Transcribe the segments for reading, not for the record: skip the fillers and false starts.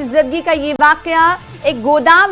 ज़दगी का ये वाकया एक गोदाम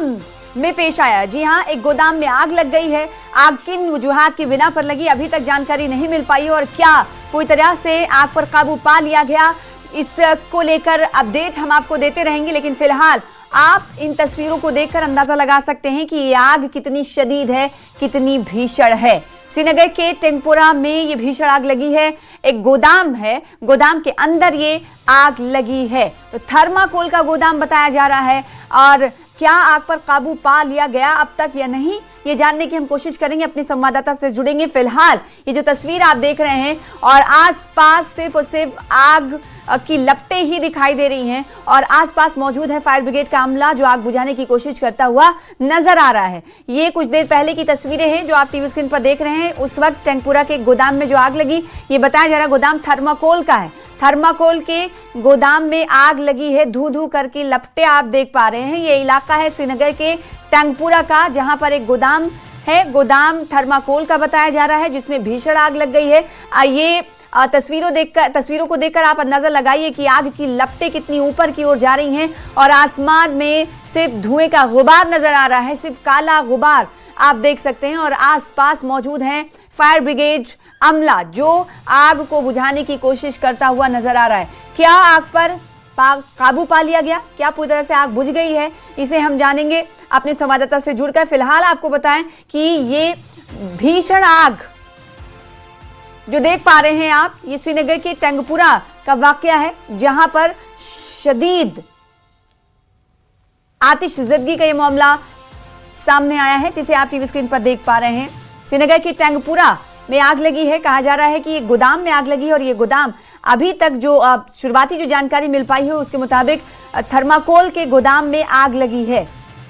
में पेश आया। जी हाँ, एक गोदाम में आग लग गई है। आग किन वजूहात की बिना पर लगी अभी तक जानकारी नहीं मिल पाई और क्या पूरी तरह से आग पर काबू पा लिया गया, इसको लेकर अपडेट हम आपको देते रहेंगे। लेकिन फिलहाल आप इन तस्वीरों को देखकर अंदाजा लगा सकते हैं कि ये आग कितनी शदीद है, कितनी भीषण है। श्रीनगर के टेंगपोरा में ये भीषण आग लगी है। एक गोदाम है, गोदाम के अंदर ये आग लगी है। तो थर्माकोल का गोदाम बताया जा रहा है और क्या आग पर काबू पा लिया गया अब तक या नहीं, ये जानने की हम कोशिश करेंगे। अपने संवाददाता से जुड़ेंगे। फिलहाल ये जो तस्वीर आप देख रहे हैं और आसपास सिर्फ और सिर्फ आग की लपटें ही दिखाई दे रही हैं और आसपास मौजूद है फायर ब्रिगेड का अमला जो आग बुझाने की कोशिश करता हुआ नजर आ रहा है। ये कुछ देर पहले की तस्वीरें हैं जो आप टीवी स्क्रीन पर देख रहे हैं। उस वक्त टेंगपुरा के गोदाम में जो आग लगी, ये बताया जा रहा है गोदाम थर्माकोल का है। थर्माकोल के गोदाम में आग लगी है, धू धू करके लपटें आप देख पा रहे हैं। ये इलाका है श्रीनगर के टेंगपुरा का, जहां पर एक गोदाम है। गोदाम थर्माकोल का बताया जा रहा है जिसमें भीषण आग लग गई है। ये तस्वीरों को देखकर आप अंदाजा लगाइए कि आग की लपटें कितनी ऊपर की ओर जा रही हैं और आसमान में सिर्फ धुएं का गुबार नजर आ रहा है, सिर्फ काला गुबार आप देख सकते हैं। और आसपास मौजूद हैं फायर ब्रिगेड अमला जो आग को बुझाने की कोशिश करता हुआ नजर आ रहा है। क्या आग पर काबू पा लिया गया, क्या पूरी तरह से आग बुझ गई है, इसे हम जानेंगे अपने संवाददाता से जुड़कर। फिलहाल आपको बताएं कि ये भीषण आग जो देख पा रहे हैं आप, ये श्रीनगर के टेंगपुरा का वाकया है जहां पर शदीद आतिशज़दगी का ये मामला सामने आया है जिसे आप टीवी स्क्रीन पर देख पा रहे हैं। श्रीनगर के टेंगपुरा में आग लगी है। कहा जा रहा है कि ये गोदाम में आग लगी है और ये गोदाम अभी तक जो शुरुआती जो जानकारी मिल पाई है उसके मुताबिक थर्माकोल के गोदाम में आग लगी है।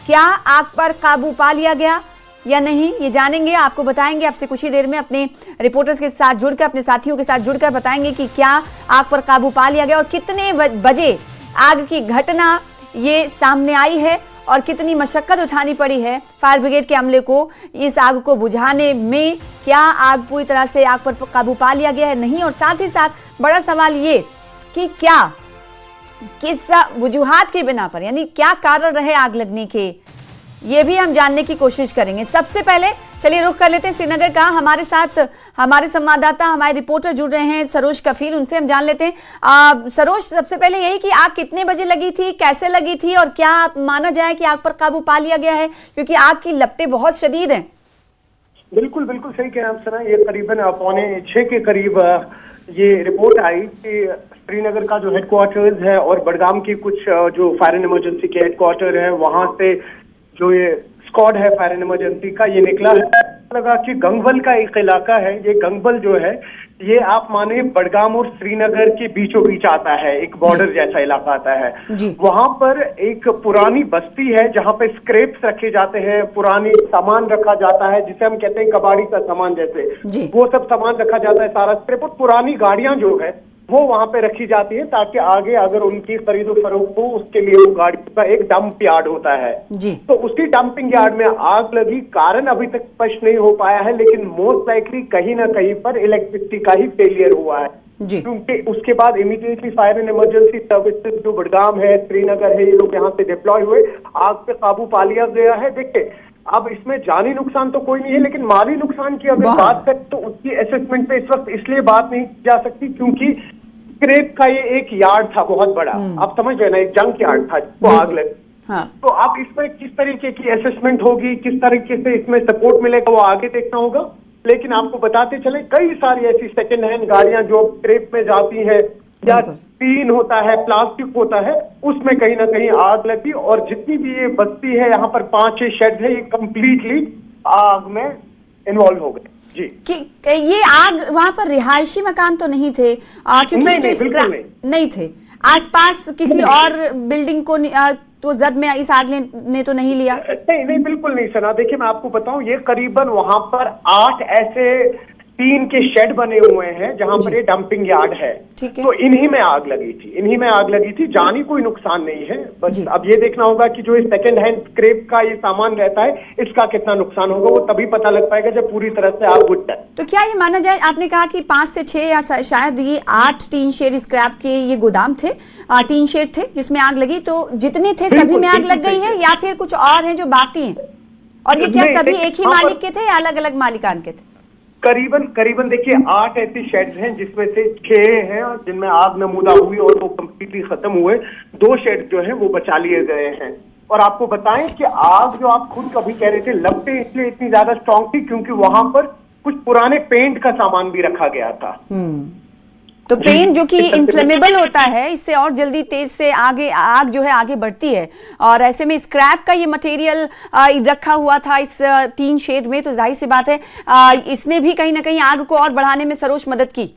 क्या आग पर काबू पा लिया गया या नहीं, ये जानेंगे, आपको बताएंगे। आपसे कुछ ही देर में अपने रिपोर्टर्स के साथ जुड़कर, अपने साथियों के साथ जुड़कर बताएंगे कि क्या आग पर काबू पा लिया गया और कितने बजे आग की घटना ये सामने आई है और कितनी मशक्कत उठानी पड़ी है फायर ब्रिगेड के अमले को इस आग को बुझाने में। क्या आग पूरी तरह से आग पर काबू पा लिया गया है, नहीं। और साथ ही साथ बड़ा सवाल ये कि क्या किस वजूहात की बिना पर, यानी क्या कारण रहे आग लगने के, ये भी हम जानने की कोशिश करेंगे। सबसे पहले चलिए रुख कर लेते हैं श्रीनगर का। हमारे साथ हमारे संवाददाता, हमारे रिपोर्टर जुड़ रहे हैं सरोज कफील, उनसे हम जान लेते हैं। सरोज, सबसे पहले यही कि आग कितने बजे लगी थी, कैसे लगी थी और क्या माना जाए कि आग पर काबू पा लिया गया है, क्योंकि आग की लपटें बहुत शदीद हैं। बिल्कुल बिल्कुल सही कह आप सना। ये करीबन 5:45 के करीब ये रिपोर्ट आई कि श्रीनगर का जो हेडक्वार्टर्स है और बडगाम की कुछ जो फायर एंड इमरजेंसी के हेडक्वार्टर है वहां से जो ये स्क्वाड है फायर एंड इमरजेंसी का ये निकला है। लगा कि गंगबल का एक इलाका है। ये गंगबल जो है ये आप माने बडगाम और श्रीनगर के बीचों बीच आता है, एक बॉर्डर जैसा इलाका आता है। वहां पर एक पुरानी बस्ती है जहां पे स्क्रैप्स रखे जाते हैं, पुरानी सामान रखा जाता है जिसे हम कहते हैं कबाड़ी का सामान, जैसे वो सब सामान रखा जाता है, सारा स्क्रैप। और पुरानी गाड़ियां जो है वो वहां पे रखी जाती है ताकि आगे अगर उनकी खरीदो फरोख्त हो उसके लिए वो गाड़ी का एक डंप यार्ड होता है जी। तो उसी डंपिंग यार्ड में आग लगी। कारण अभी तक स्पष्ट नहीं हो पाया है, लेकिन मोस्ट लाइकली कहीं ना कहीं पर इलेक्ट्रिसिटी का ही फेलियर हुआ है क्योंकि उसके बाद immediately fire and emergency services जो बडगाम है, श्रीनगर है, ये लोग यहाँ से डिप्लॉय हुए, आग पे काबू पा लिया गया है। देखिए अब इसमें जानी नुकसान तो कोई नहीं है, लेकिन माली नुकसान की अगर बात करें तो उसकी असेसमेंट पे इस वक्त इसलिए बात नहीं की जा सकती क्योंकि स्क्रैप का ये एक यार्ड था बहुत बड़ा, आप समझ रहे ना, एक जंक यार्ड था जिसको आग लगी। तो अब इसमें किस तरीके की असेसमेंट होगी, किस तरीके से इसमें सपोर्ट मिलेगा, वो आगे देखना होगा। लेकिन आपको बताते चले कई सारी ऐसी सेकेंड हैंड गाड़ियां जो स्क्रैप में जाती है या टीन होता है, प्लास्टिक होता है, उसमें कहीं ना कहीं आग लगी और जितनी भी ये बस्ती है यहाँ पर 5-6 शेड है, ये कंप्लीटली आग में इन्वॉल्व हो गए जी। कि ये आग वहां पर रिहायशी मकान तो नहीं थे क्योंकि नहीं थे आसपास किसी और बिल्डिंग को तो जद में इस आग ने तो नहीं लिया? नहीं बिल्कुल नहीं सना। देखिए मैं आपको बताऊं, ये करीबन वहां पर 8 ऐसे टीन के शेड बने हुए हैं जहां पर ये डंपिंग यार्ड है। ठीक है। तो इन्हीं में आग लगी थी, जानी कोई नुकसान नहीं है। बस अब ये देखना होगा कि जो सेकंड हैंड स्क्रैप का ये सामान रहता है इसका कितना नुकसान होगा, वो तभी पता लग पाएगा जब पूरी तरह से आग बुझ जाए। तो क्या ये माना जाए, आपने कहा कि 5 से 6 या शायद ये 8 टीन शेड स्क्रैप के ये गोदाम थे, टीन शेड थे जिसमें आग लगी, तो जितने थे सभी में आग लग गई है या फिर कुछ और हैं जो बाकी हैं? और ये क्या सभी एक ही मालिक के थे या अलग अलग मालिकान के थे? करीबन देखिए 8 ऐसे शेड्स हैं जिसमें से 6 हैं जिनमें आग नमूदा हुई और वो कंप्लीटली खत्म हुए। 2 शेड जो है वो बचा लिए गए हैं। और आपको बताएं कि आग जो आप खुद कभी कह रहे थे लपटें इसलिए इतनी ज्यादा स्ट्रॉन्ग थी क्योंकि वहां पर कुछ पुराने पेंट का सामान भी रखा गया था। तो पेंट जो कि इन्फ्लेमेबल होता है, इससे और जल्दी तेज से आग जो है आगे बढ़ती है, और ऐसे में स्क्रैप का ये मटेरियल रखा हुआ था इस टीन शेड में, तो जाहिर सी बात है इसने भी कहीं ना कहीं आग को और बढ़ाने में सरोज मदद की।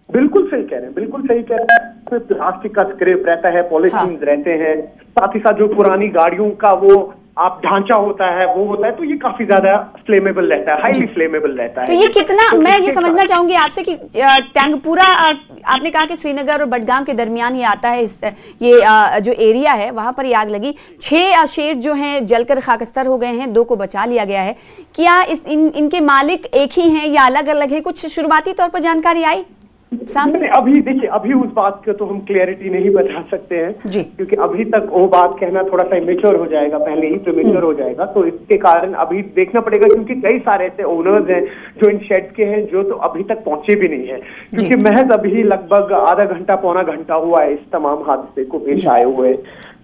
बिल्कुल सही कह रहे हैं। प्लास्टिक का स्क्रैप रहता है, पॉलीथीन रहते हैं, साथ ही साथ जो पुरानी गाड़ियों का वो आप ढांचा होता है वो होता है, तो ये काफी ज्यादा फ्लेमेबल रहता है, हाईली फ्लेमेबल रहता है। तो ये कितना, तो मैं ये समझना चाहूंगी आपसे कि टैंकपुरा, आपने कहा कि श्रीनगर और बडगाम के दरमियान ये आता है, ये जो एरिया है वहां पर ये आग लगी। 6 शेड जो हैं जलकर खाकस्तर हो गए हैं, 2 को बचा लिया गया है। क्या इनके मालिक एक ही हैं या अलग अलग हैं? कुछ शुरुआती तौर पर जानकारी आई सामने? अभी देखिए, अभी उस बात को तो हम क्लैरिटी नहीं बता सकते हैं जी, क्योंकि अभी तक वो बात कहना थोड़ा सा इमेच्योर हो जाएगा, पहले ही प्रीमेच्योर हो जाएगा। तो इसके कारण अभी देखना पड़ेगा, क्योंकि कई सारे ऐसे ओनर्स हैं जो इन शेड्स के हैं जो तो अभी तक पहुंचे भी नहीं है, क्योंकि महज अभी लगभग आधा घंटा पौना घंटा हुआ है इस तमाम हादसे को पेश आए हुए।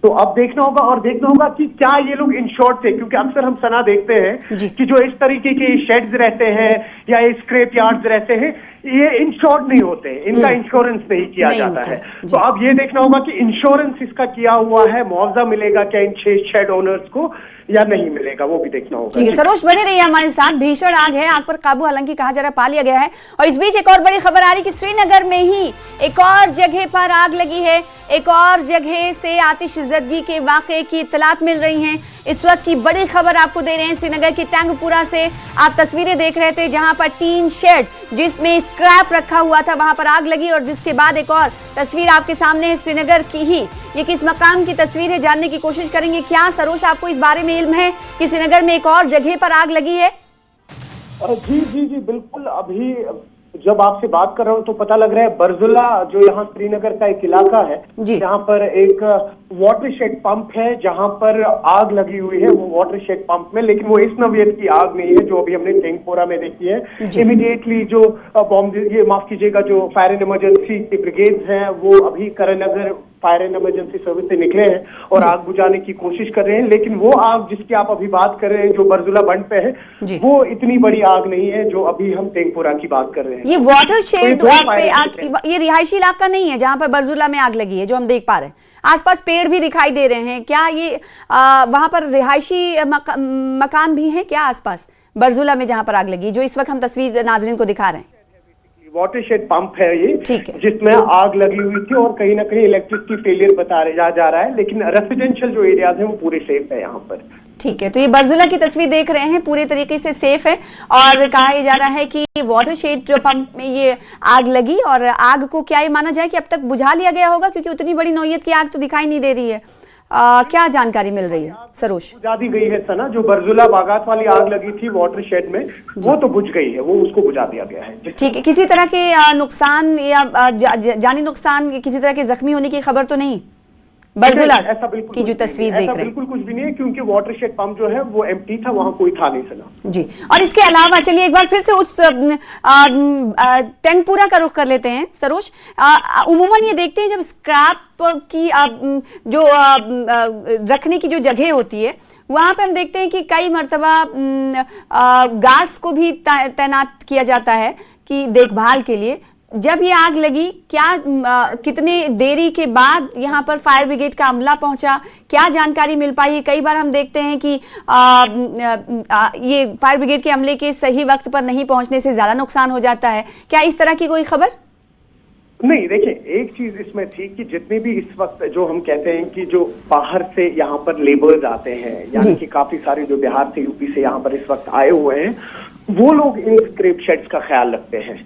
तो अब देखना होगा, और देखना होगा कि क्या ये लोग इंश्योर्ड थे, क्योंकि अक्सर हम सना देखते हैं कि जो इस तरीके के शेड्स रहते हैं या स्क्रैप यार्ड्स रहते हैं, ये इंश्योर्ड नहीं होते, इनका इंश्योरेंस नहीं किया जाता है। तो अब ये देखना होगा कि इंश्योरेंस इसका किया हुआ है, मुआवजा मिलेगा क्या इन 6 शेड ओनर्स को या नहीं मिलेगा, वो भी देखना होगा। ठीक है, सरोज बने रहिए हमारे साथ। भीषण आग है, आग पर काबू हालांकि कहा जा रहा है पा लिया गया है। और इस बीच एक और बड़ी खबर आ रही है कि श्रीनगर में ही एक और जगह पर आग लगी है। एक और जगह से आतिशज़दगी के वाक़े की इत्तलात मिल रही हैं। इस वक्त की बड़ी खबर आपको दे रहे हैं श्रीनगर की टैंकपुरा से। आप तस्वीरें देख रहे थे जहां पर टीन शेड जिसमें स्क्रैप रखा हुआ था वहां पर आग लगी, और जिसके बाद एक और तस्वीर आपके सामने है श्रीनगर की ही। ये किस मकाम की तस्वीर है, जानने की कोशिश करेंगे। क्या सरोज आपको इस बारे में इल्म है कि श्रीनगर में एक और जगह पर आग लगी है? जी बिल्कुल। अभी जब आपसे बात कर रहा हूँ तो पता लग रहा है बरजुला जो यहाँ श्रीनगर का एक इलाका है, जहाँ पर एक वाटर शेड पंप है जहाँ पर आग लगी हुई है। वो वाटर शेड पंप में, लेकिन वो इस नौयत की आग नहीं है जो अभी हमने टैंकपुरा में देखी है। इमीडिएटली जो माफ कीजिएगा, जो फायर एंड इमरजेंसी के ब्रिगेड हैं वो अभी Karan Nagar fire and emergency service से निकले हैं और आग बुझाने की कोशिश कर रहे हैं। लेकिन वो आग जिसकी आप अभी बात कर रहे हैं जो बरजुला बंड पे है, वो इतनी बड़ी आग नहीं है जो अभी हम टैंकपुरा की बात कर रहे हैं। ये वाटर शेड पे आग, ये रिहायशी इलाका नहीं है जहां पर बरजुला में आग लगी है जो हम देख पा रहे हैं। आसपास पेड़ भी दिखाई दे रहे हैं। क्या ये वहां पर रिहायशी मकान भी हैं क्या आसपास बरजुला में जहां पर आग लगी, जो इस वक्त हम तस्वीर नाजरीन को दिखा रहे हैं? वाटर शेड पंप है ये, जिसमें आग लगी हुई थी और कहीं ना कहीं इलेक्ट्रिसिटी फेलियर जा रहा है, लेकिन रेसिडेंशियल जो एरियाज हैं वो पूरे सेफ है यहाँ पर। ठीक है, तो ये बरजुला की तस्वीर देख रहे हैं, पूरे तरीके से सेफ है। और कहा जा रहा है कि वाटर शेड जो पंप में ये आग लगी, और आग को क्या ये माना जाए कि अब तक बुझा लिया गया होगा, क्योंकि उतनी बड़ी नौयत की आग तो दिखाई नहीं दे रही है। क्या जानकारी मिल रही है सरोज? बुझा दी गई है सना, जो बरजुला बागात वाली आग लगी थी वाटर शेड में वो तो बुझ गई है, वो उसको बुझा दिया गया है। ठीक है, किसी तरह के नुकसान या जानी नुकसान, किसी तरह के जख्मी होने की खबर तो नहीं बरजुला की जो तस्वीर देख रहे हैं? बिल्कुल कुछ भी नहीं है, क्योंकि वाटर शेड पंप जो है वो एम्प्टी था, वहां कोई था नहीं सना जी। और इसके अलावा चलिए एक बार फिर से उस टैंकपुरा का रुख कर लेते हैं सरोज। उमूमन ये देखते हैं जब स्क्रैप की जो रखने की जो जगह होती है वहां पे हम देखते हैं कि कई मर्तबा गार्ड्स को भी तैनात किया जाता है कि देखभाल के लिए। जब ये आग लगी, क्या कितने देरी के बाद यहाँ पर फायर ब्रिगेड का अमला पहुंचा, क्या जानकारी मिल पाई? कई बार हम देखते हैं कि ये फायर ब्रिगेड के अमले के सही वक्त पर नहीं पहुंचने से ज्यादा नुकसान हो जाता है। क्या इस तरह की कोई खबर? नहीं, देखिए एक चीज इसमें थी कि जितने भी इस वक्त जो हम कहते हैं कि जो बाहर से यहाँ पर लेबर्स आते हैं, यानी कि काफी सारे जो बिहार से यूपी से यहाँ पर इस वक्त आए हुए हैं, वो लोग इन स्क्रैप शेड्स का ख्याल रखते हैं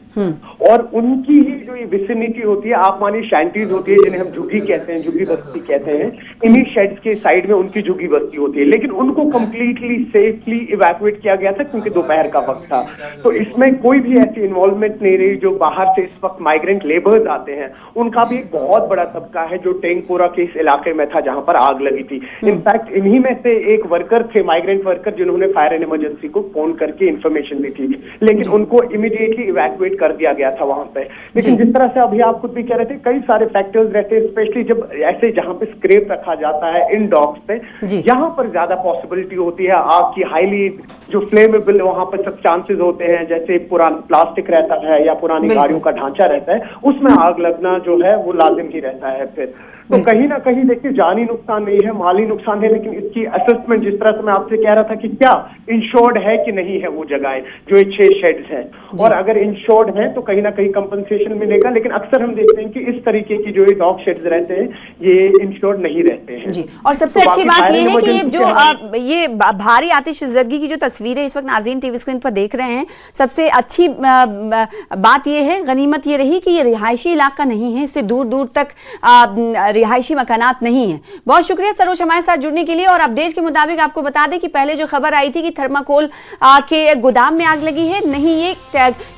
और उनकी ही जो ये विसिनिटी होती है, आप मानिए शैंटीज होती है जिन्हें हम झुग्गी कहते हैं, झुग्गी बस्ती कहते हैं, इन्हीं शेड्स के साइड में उनकी झुग्गी बस्ती होती है। लेकिन उनको कंप्लीटली सेफली इवैक्यूएट किया गया था क्योंकि दोपहर का वक्त था। तो इसमें कोई भी ऐसी इन्वॉल्वमेंट नहीं रही। जो बाहर से इस वक्त माइग्रेंट लेबर्स आते हैं उनका भी एक बहुत बड़ा तबका है जो टेंगपोरा के इस इलाके में था जहां पर आग लगी थी। इनफैक्ट इन्हीं में से एक वर्कर थे, माइग्रेंट वर्कर, जिन्होंने फायर एंड इमरजेंसी को फोन करके इंफॉर्मेशन दी थी, लेकिन उनको इमीडिएटली इवैक्यूएट कर दिया गया था वहां पे। लेकिन जिस तरह से अभी आप खुद भी कह रहे थे, कई सारे फैक्टर्स रहते हैं, स्पेशली जब ऐसे जहां पे स्क्रैप रखा जाता है इन डॉक्स पे, यहाँ पर ज्यादा पॉसिबिलिटी होती है आग की। हाईली जो फ्लेमेबल वहां पर सब चांसेस होते हैं, जैसे पुराना प्लास्टिक रहता है या पुरानी गाड़ियों का ढांचा रहता है, उसमें आग लगना जो है वो लाजिम ही रहता है। फिर तो कहीं ना कहीं देखिए जानी नुकसान नहीं है, माली नुकसान है, लेकिन इसकी असेसमेंट जिस तरह से मैं आपसे कह रहा था कि क्या इंश्योर्ड है कि नहीं है वो जगहें जो ये 6 शेड्स हैं, और अगर इंश्योर्ड है तो कहीं ना कहीं कंपनसेशन मिलेगा। लेकिन अक्सर हम देखते हैं कि इस तरीके की जो ये डॉग शेड्स रहते हैं ये इंश्योर्ड नहीं रहते हैं जी। और सबसे अच्छी बात ये है कि ये जो ये भारी आतिशज़दगी की जो तस्वीरें इस वक्त नाज़रीन टीवी स्क्रीन पर देख रहे हैं, सबसे अच्छी बात ये है, गनीमत ये रही कि ये रिहायशी इलाका नहीं है, इससे दूर दूर तक रिहायशी मकानात नहीं है। बहुत शुक्रिया सरोज हमारे साथ जुड़ने के लिए। और अपडेट के मुताबिक आपको बता दें कि पहले जो खबर आई थी कि थर्माकोल के गोदाम में आग लगी है, नहीं, ये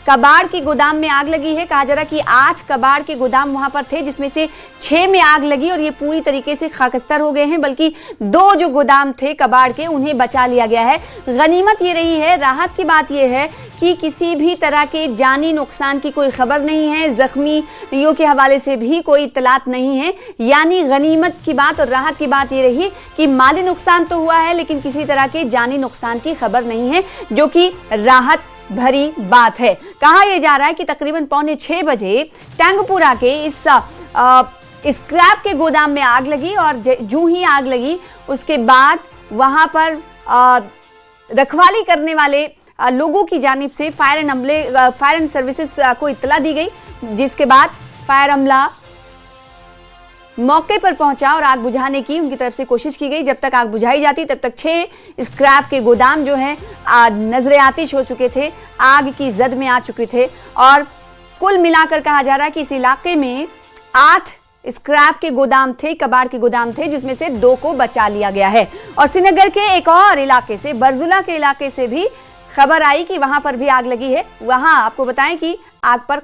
कबाड़ के गोदाम में आग लगी है। कहा जा रहा कि 8 कबाड़ के गोदाम वहां पर थे जिसमें से 6 में आग लगी और ये पूरी तरीके से खाकस्तर हो गए हैं, बल्कि 2 जो गोदाम थे कबाड़ के उन्हें बचा लिया गया है। गनीमत ये रही है, राहत की बात यह है कि किसी भी तरह के जानी नुकसान की कोई खबर नहीं है, जख्मियों के हवाले से भी कोई इत्तलात नहीं है। यानी गनीमत की बात और राहत की बात ये रही कि माली नुकसान तो हुआ है लेकिन किसी तरह के जानी नुकसान की खबर नहीं है, जो कि राहत भरी बात है। कहा यह जा रहा है कि तकरीबन 5:45 बजे टेंगपोरा के इस स्क्रैप के गोदाम में आग लगी और जो ही आग लगी उसके बाद वहां पर रखवाली करने वाले लोगों की जानिब से फायर एंड सर्विसेज को इत्तला दी गई, जिसके बाद फायर अमला मौके पर पहुंचा और आग बुझाने की उनकी तरफ से कोशिश की गई। जब तक आग बुझाई जाती तब तक 6 स्क्रैप के गोदाम जो हैं नजरे आतिश हो चुके थे, आग की जद में आ चुके थे। और कुल मिलाकर कहा जा रहा है कि इस इलाके में 8 स्क्रैप के गोदाम थे, कबाड़ के गोदाम थे, जिसमें से 2 को बचा लिया गया है। और श्रीनगर के एक और इलाके से, बरजुला के इलाके से भी खबर आई कि वहां पर भी आग लगी है। वहां आपको बताएं कि आग पर